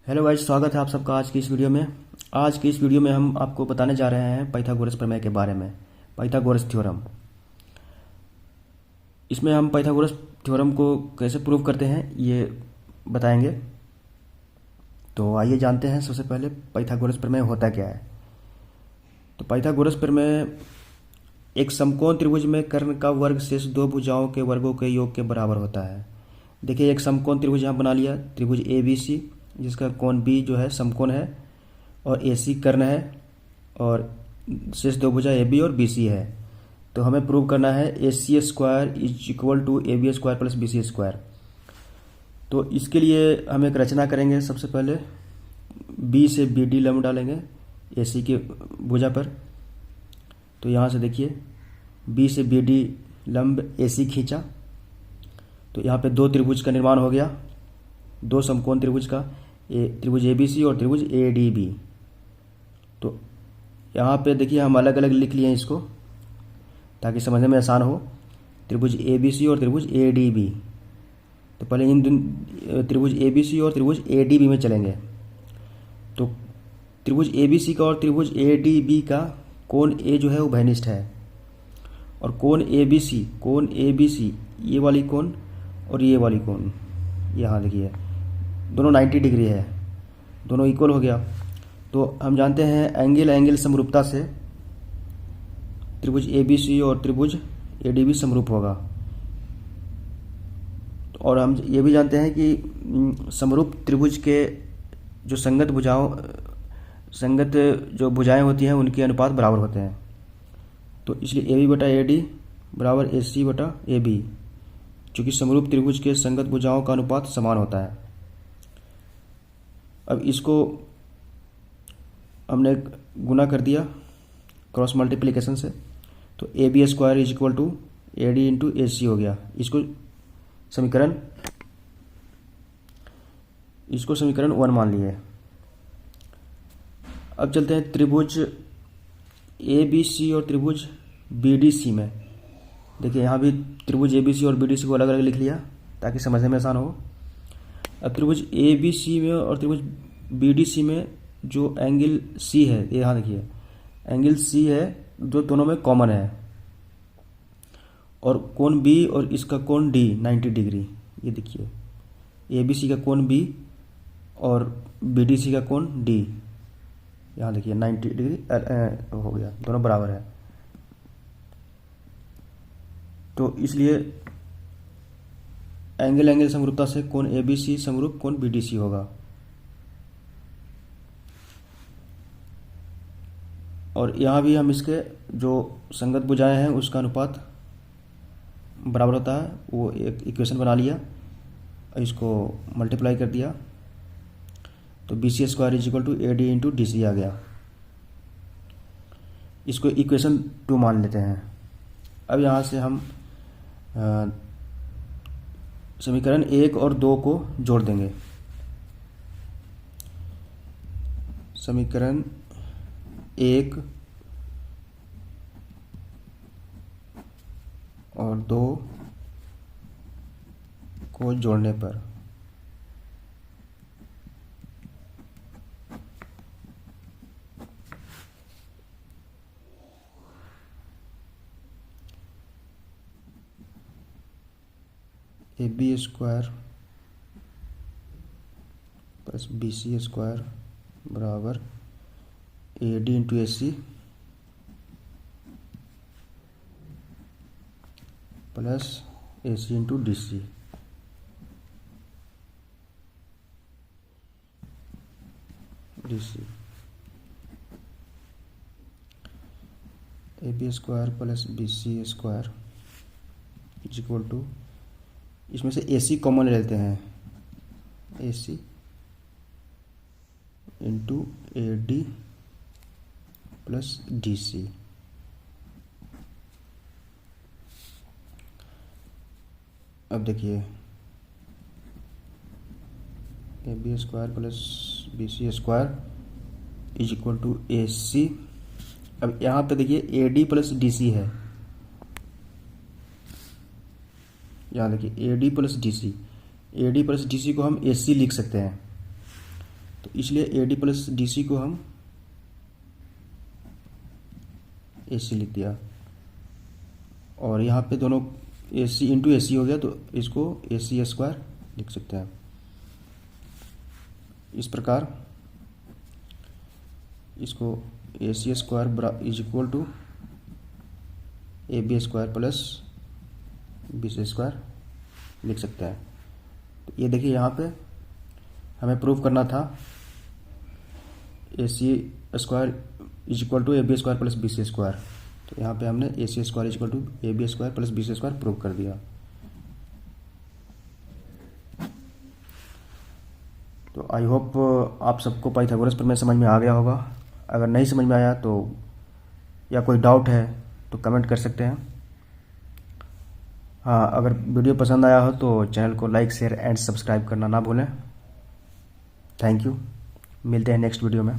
Hello guys, स्वागत है आप सबका आज की इस वीडियो में। आज की इस वीडियो में हम आपको बताने जा रहे हैं पाइथागोरस प्रमेय के बारे में, पाइथागोरस थ्योरम। इसमें हम पाइथागोरस थ्योरम को कैसे प्रूव करते हैं ये बताएंगे। तो आइए जानते हैं सबसे पहले पाइथागोरस प्रमेय होता क्या है। तो पाइथागोरस प्रमेय एक समकोण त्रिभुज में कर्ण का वर्ग शेष दो भुजाओं के वर्गों के योग के बराबर होता है। देखिए, एक समकोण त्रिभुज यहाँ बना लिया, त्रिभुज ए बी सी, जिसका कोण बी जो है समकोण है और ए सी कर्ण है और शेष दो भुजा ए बी और बी सी है। तो हमें प्रूव करना है A C square is equal to A B square plus B C square. तो इसके लिए हम एक रचना करेंगे। सबसे पहले बी से बी डी लंब डालेंगे ए सी की भुजा पर। तो यहाँ से देखिए, बी से बी डी लंब ए सी खींचा तो यहाँ पे दो त्रिभुज का निर्माण हो गया, दो समकोण त्रिभुज का, त्रिभुज ए बी सी और त्रिभुज ए डी बी। तो यहाँ पे देखिए हम अलग अलग लिख लिए हैं इसको ताकि समझने में आसान हो। त्रिभुज ए बी सी और त्रिभुज ए डी बी। तो पहले इन त्रिभुज ए बी सी और त्रिभुज ए डी बी में चलेंगे। तो त्रिभुज ए बी सी का और त्रिभुज ए डी बी का कोण ए जो है वो उभयनिष्ठ है, और कोण ए बी सी ये वाली कोण और ये वाली कोण, यहाँ देखिए दोनों 90 डिग्री है, दोनों इक्वल हो गया। तो हम जानते हैं एंगल एंगल समरूपता से त्रिभुज ए बी सी और त्रिभुज ए डी बी समरूप होगा। और हम ये भी जानते हैं कि समरूप त्रिभुज के जो संगत जो भुजाएं होती हैं उनके अनुपात बराबर होते हैं। तो इसलिए ए बी बटा ए डी बराबर ए सी बटा ए बी, चूँकि समरूप त्रिभुज के संगत भुजाओं का अनुपात समान होता है। अब इसको हमने गुना कर दिया क्रॉस मल्टीप्लिकेशन से, तो A B square is equal to A D into A C हो गया। इसको समीकरण 1 मान लिए। अब चलते हैं त्रिभुज ए बी सी और त्रिभुज बी डी सी में। देखिए यहाँ भी त्रिभुज ए बी सी और बी डी सी को अलग अलग लिख लिया ताकि समझने में आसान हो। अब त्रिभुज ए बी सी में और त्रिभुज बी डी सी में जो एंगल सी है, ये यहाँ देखिए एंगल सी है जो दोनों में कॉमन है, और कोण बी और इसका कोण डी 90 डिग्री। ये देखिए ए बी सी का कोण बी और बी डी सी का कोण डी, यहाँ देखिए 90 डिग्री हो गया, दोनों बराबर है। तो इसलिए एंगल एंगल समरूपता से कोण ए बी सी समरूप कोण बी डी सी होगा। और यहाँ भी हम इसके जो संगत भुजाएं हैं उसका अनुपात बराबर होता है, वो एक इक्वेशन बना लिया, इसको मल्टीप्लाई कर दिया तो B C square is equal to A D into D C आ गया। इसको इक्वेशन 2 मान लेते हैं। अब यहाँ से हम समीकरण 1 और 2 को जोड़ देंगे। समीकरण 1 और 2 को जोड़ने पर A B square plus B C square बराबर A D into A C plus A C into D C. A B square plus B C square is equal to, इसमें से ए सी कॉमन लेते हैं, A C into A D plus D C. अब देखिए A B square plus B C square is equal to A C. अब यहाँ पे देखिए ए डी प्लस डी सी है, यहाँ देखिए A D plus D C, A D plus D C को हम ए सी लिख सकते हैं। तो इसलिए A D plus D C को हम ए सी लिख दिया, और यहाँ पे दोनों ए सी इंटू ए सी हो गया, तो इसको ए सी स्क्वायर लिख सकते हैं। इस प्रकार इसको A C square is equal to A B square plus B C square लिख सकते हैं। तो ये देखिए यहाँ पे हमें प्रूव करना था A C square is equal to A B square plus B C square, तो यहाँ पे हमने A C square is equal to A B square plus B C square prove कर दिया। तो आई होप आप सबको पाइथागोरस प्रमेय समझ में आ गया होगा। अगर नहीं समझ में आया तो या कोई डाउट है तो कमेंट कर सकते हैं। हाँ, अगर वीडियो पसंद आया हो तो चैनल को लाइक शेयर एंड सब्सक्राइब करना ना भूलें। थैंक यू, मिलते हैं नेक्स्ट वीडियो में।